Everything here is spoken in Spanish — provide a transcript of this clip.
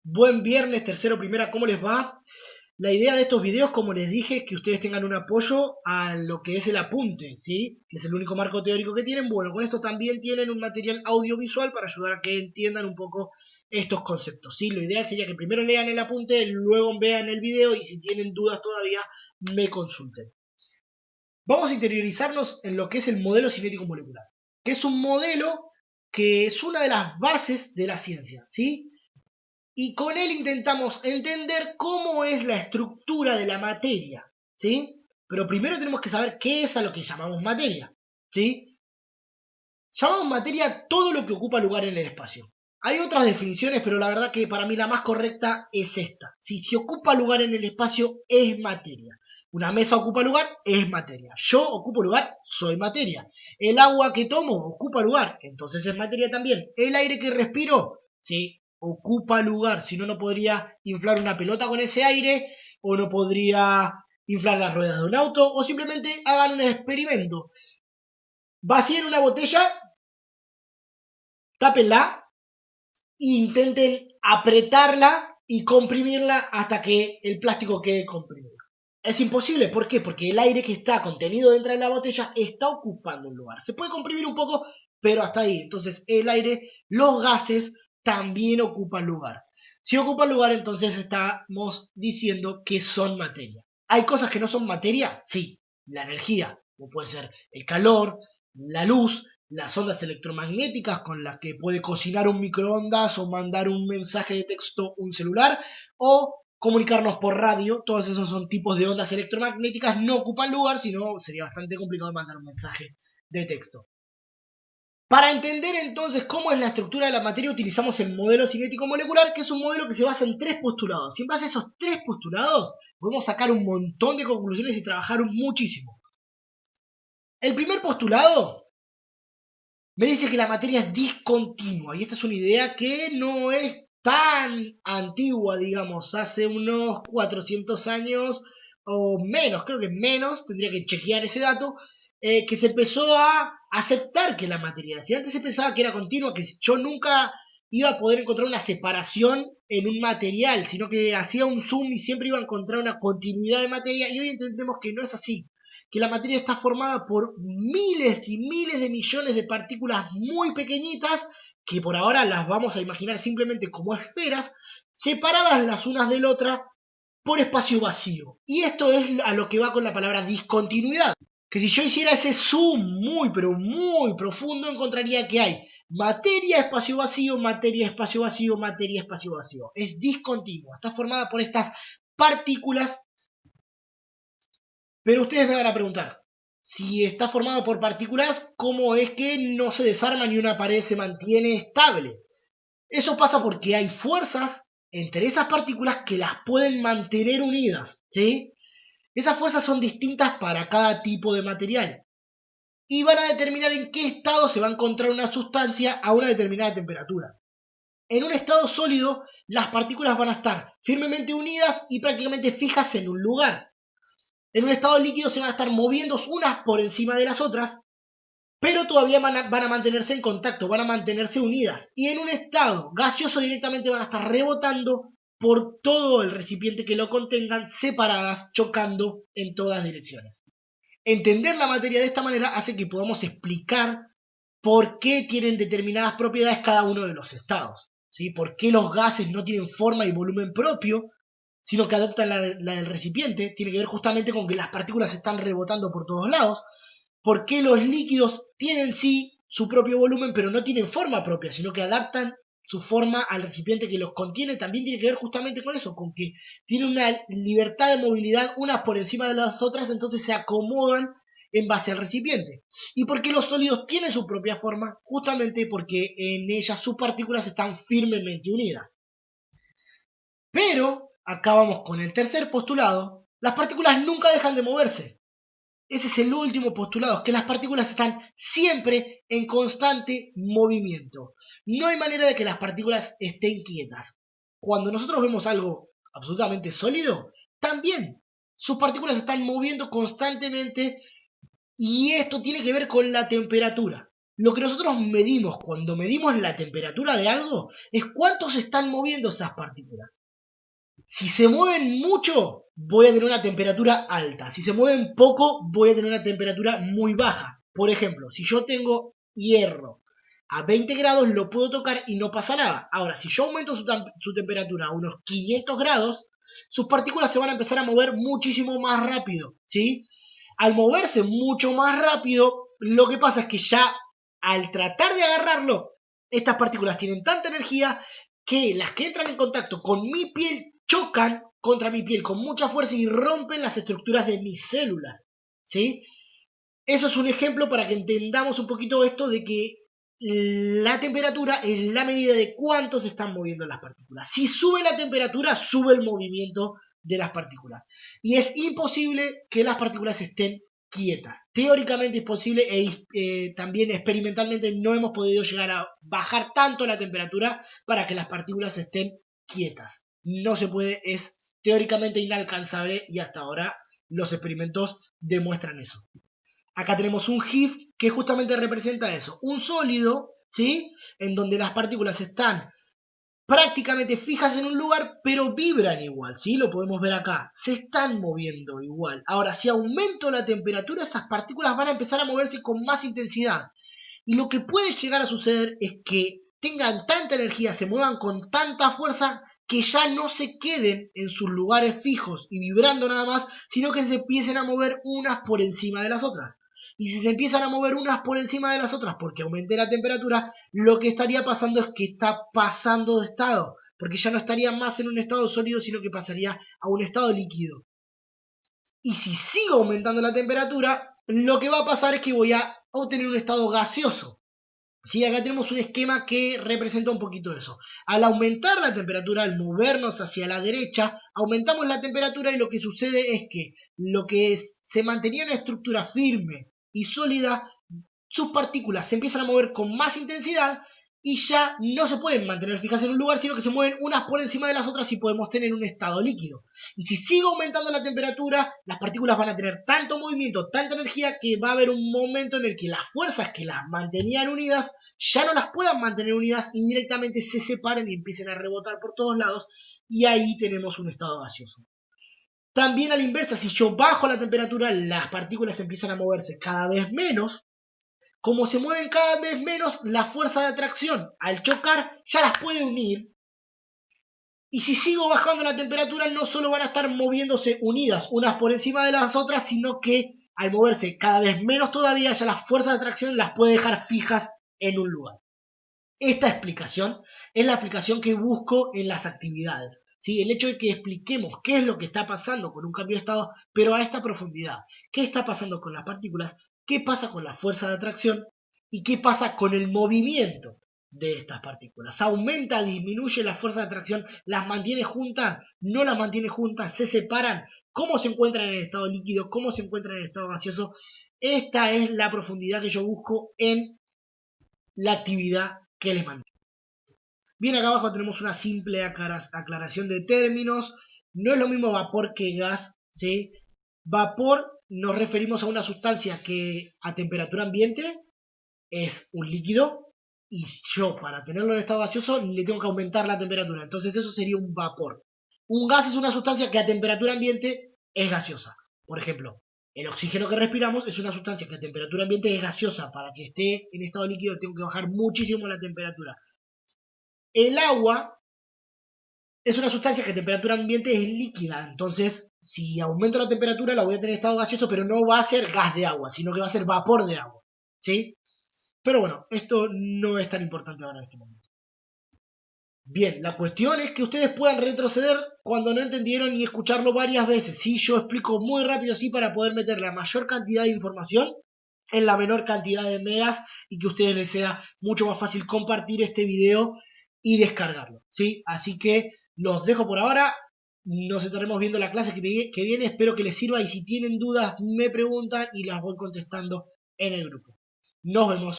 Buen viernes, tercero, primera, ¿cómo les va? La idea de estos videos, como les dije, es que ustedes tengan un apoyo a lo que es el apunte, ¿sí? Que es el único marco teórico que tienen. Bueno, con esto también tienen un material audiovisual para ayudar a que entiendan un poco estos conceptos, ¿sí? Lo ideal sería que primero lean el apunte, luego vean el video y si tienen dudas todavía, me consulten. Vamos a interiorizarnos en lo que es el modelo cinético molecular, que es un modelo que es una de las bases de la ciencia, ¿sí? Y con él intentamos entender cómo es la estructura de la materia, ¿sí? Pero primero tenemos que saber qué es a lo que llamamos materia, ¿sí? Llamamos materia todo lo que ocupa lugar en el espacio. Hay otras definiciones, pero la verdad que para mí la más correcta es esta. Si ocupa lugar en el espacio, es materia. Una mesa ocupa lugar, es materia. Yo ocupo lugar, soy materia. El agua que tomo ocupa lugar, entonces es materia también. El aire que respiro, sí, ocupa lugar. Si no, no podría inflar una pelota con ese aire, o no podría inflar las ruedas de un auto, o simplemente hagan un experimento. Vacíen una botella, tápenla e intenten apretarla y comprimirla hasta que el plástico quede comprimido. Es imposible, ¿por qué? Porque el aire que está contenido dentro de la botella está ocupando un lugar. Se puede comprimir un poco, pero hasta ahí. Entonces el aire, los gases también ocupan lugar. Si ocupan lugar, entonces estamos diciendo que son materia. ¿Hay cosas que no son materia? Sí. La energía, como puede ser el calor, la luz, las ondas electromagnéticas con las que puede cocinar un microondas o mandar un mensaje de texto un celular o comunicarnos por radio. Todos esos son tipos de ondas electromagnéticas, no ocupan lugar, sino sería bastante complicado mandar un mensaje de texto. Para entender entonces cómo es la estructura de la materia utilizamos el modelo cinético molecular, que es un modelo que se basa en tres postulados. Y en base a esos tres postulados podemos sacar un montón de conclusiones y trabajar muchísimo. El primer postulado me dice que la materia es discontinua, y esta es una idea que no es tan antigua, digamos, hace unos 400 años o menos, creo que menos, tendría que chequear ese dato, que se empezó a aceptar que la materia era así. Antes se pensaba que era continua, que yo nunca iba a poder encontrar una separación en un material, sino que hacía un zoom y siempre iba a encontrar una continuidad de materia, y hoy entendemos que no es así, que la materia está formada por miles y miles de millones de partículas muy pequeñitas, que por ahora las vamos a imaginar simplemente como esferas, separadas las unas de la otra por espacio vacío. Y esto es a lo que va con la palabra discontinuidad. Que si yo hiciera ese zoom muy, pero muy profundo, encontraría que hay materia, espacio vacío, materia, espacio vacío, materia, espacio vacío. Es discontinua, está formada por estas partículas. Pero ustedes me van a preguntar, si está formado por partículas, ¿cómo es que no se desarma ni una pared se mantiene estable? Eso pasa porque hay fuerzas entre esas partículas que las pueden mantener unidas, ¿sí? Esas fuerzas son distintas para cada tipo de material y van a determinar en qué estado se va a encontrar una sustancia a una determinada temperatura. En un estado sólido, las partículas van a estar firmemente unidas y prácticamente fijas en un lugar. En un estado líquido se van a estar moviendo unas por encima de las otras, pero todavía van a mantenerse en contacto, van a mantenerse unidas. Y en un estado gaseoso directamente van a estar rebotando por todo el recipiente que lo contengan, separadas, chocando en todas direcciones. Entender la materia de esta manera hace que podamos explicar por qué tienen determinadas propiedades cada uno de los estados, ¿sí? Por qué los gases no tienen forma y volumen propio, sino que adoptan la del recipiente. Tiene que ver justamente con que las partículas están rebotando por todos lados. ¿Por qué los líquidos tienen sí su propio volumen, pero no tienen forma propia, sino que adaptan su forma al recipiente que los contiene? También tiene que ver justamente con eso, con que tienen una libertad de movilidad unas por encima de las otras, entonces se acomodan en base al recipiente. ¿Y por qué los sólidos tienen su propia forma? Justamente porque en ellas sus partículas están firmemente unidas. Pero, acá vamos con el tercer postulado, las partículas nunca dejan de moverse. Ese es el último postulado, que las partículas están siempre en constante movimiento. No hay manera de que las partículas estén quietas. Cuando nosotros vemos algo absolutamente sólido, también sus partículas están moviendo constantemente y esto tiene que ver con la temperatura. Lo que nosotros medimos cuando medimos la temperatura de algo es cuánto se están moviendo esas partículas. Si se mueven mucho, voy a tener una temperatura alta. Si se mueven poco, voy a tener una temperatura muy baja. Por ejemplo, si yo tengo hierro a 20 grados, lo puedo tocar y no pasa nada. Ahora, si yo aumento su temperatura a unos 500 grados, sus partículas se van a empezar a mover muchísimo más rápido, ¿sí? Al moverse mucho más rápido, lo que pasa es que ya al tratar de agarrarlo, estas partículas tienen tanta energía que las que entran en contacto con mi piel chocan contra mi piel con mucha fuerza y rompen las estructuras de mis células, ¿sí? Eso es un ejemplo para que entendamos un poquito esto de que la temperatura es la medida de cuánto se están moviendo las partículas. Si sube la temperatura, sube el movimiento de las partículas. Y es imposible que las partículas estén quietas. Teóricamente es posible también experimentalmente no hemos podido llegar a bajar tanto la temperatura para que las partículas estén quietas. No se puede, es teóricamente inalcanzable y hasta ahora los experimentos demuestran eso. Acá tenemos un GIF que justamente representa eso. Un sólido, ¿sí? En donde las partículas están prácticamente fijas en un lugar, pero vibran igual, ¿sí? Lo podemos ver acá. Se están moviendo igual. Ahora, si aumento la temperatura, esas partículas van a empezar a moverse con más intensidad. Y lo que puede llegar a suceder es que tengan tanta energía, se muevan con tanta fuerza que ya no se queden en sus lugares fijos y vibrando nada más, sino que se empiecen a mover unas por encima de las otras. Y si se empiezan a mover unas por encima de las otras porque aumente la temperatura, lo que estaría pasando es que está pasando de estado, porque ya no estaría más en un estado sólido, sino que pasaría a un estado líquido. Y si sigo aumentando la temperatura, lo que va a pasar es que voy a obtener un estado gaseoso. Sí, acá tenemos un esquema que representa un poquito eso. Al aumentar la temperatura, al movernos hacia la derecha, aumentamos la temperatura y lo que sucede es que lo que se mantenía en una estructura firme y sólida, sus partículas se empiezan a mover con más intensidad y ya no se pueden mantener fijas en un lugar, sino que se mueven unas por encima de las otras y podemos tener un estado líquido. Y si sigue aumentando la temperatura, las partículas van a tener tanto movimiento, tanta energía, que va a haber un momento en el que las fuerzas que las mantenían unidas ya no las puedan mantener unidas y directamente se separen y empiecen a rebotar por todos lados, y ahí tenemos un estado gaseoso. También a la inversa, si yo bajo la temperatura, las partículas empiezan a moverse cada vez menos. Como se mueven cada vez menos, la fuerza de atracción al chocar ya las puede unir. Y si sigo bajando la temperatura, no solo van a estar moviéndose unidas unas por encima de las otras, sino que al moverse cada vez menos todavía, ya la fuerza de atracción las puede dejar fijas en un lugar. Esta explicación es la explicación que busco en las actividades. ¿Sí? El hecho de que expliquemos qué es lo que está pasando con un cambio de estado, pero a esta profundidad. ¿Qué está pasando con las partículas? ¿Qué pasa con la fuerza de atracción? ¿Y qué pasa con el movimiento de estas partículas? ¿Aumenta, disminuye la fuerza de atracción? ¿Las mantiene juntas? ¿No las mantiene juntas? ¿Se separan? ¿Cómo se encuentran en el estado líquido? ¿Cómo se encuentran en el estado gaseoso? Esta es la profundidad que yo busco en la actividad que les mandé. Bien, acá abajo tenemos una simple aclaración de términos. No es lo mismo vapor que gas, ¿sí? Vapor nos referimos a una sustancia que a temperatura ambiente es un líquido y yo para tenerlo en estado gaseoso le tengo que aumentar la temperatura. Entonces eso sería un vapor. Un gas es una sustancia que a temperatura ambiente es gaseosa. Por ejemplo, el oxígeno que respiramos es una sustancia que a temperatura ambiente es gaseosa. Para que esté en estado líquido tengo que bajar muchísimo la temperatura. El agua es una sustancia que a temperatura ambiente es líquida, entonces si aumento la temperatura la voy a tener en estado gaseoso, pero no va a ser gas de agua, sino que va a ser vapor de agua, ¿sí? Pero bueno, esto no es tan importante ahora en este momento. Bien, la cuestión es que ustedes puedan retroceder cuando no entendieron y escucharlo varias veces, ¿sí? Yo explico muy rápido así para poder meter la mayor cantidad de información en la menor cantidad de megas y que a ustedes les sea mucho más fácil compartir este video y descargarlo, ¿sí? Así que los dejo por ahora, nos estaremos viendo la clase que viene, espero que les sirva y si tienen dudas me preguntan y las voy contestando en el grupo. Nos vemos.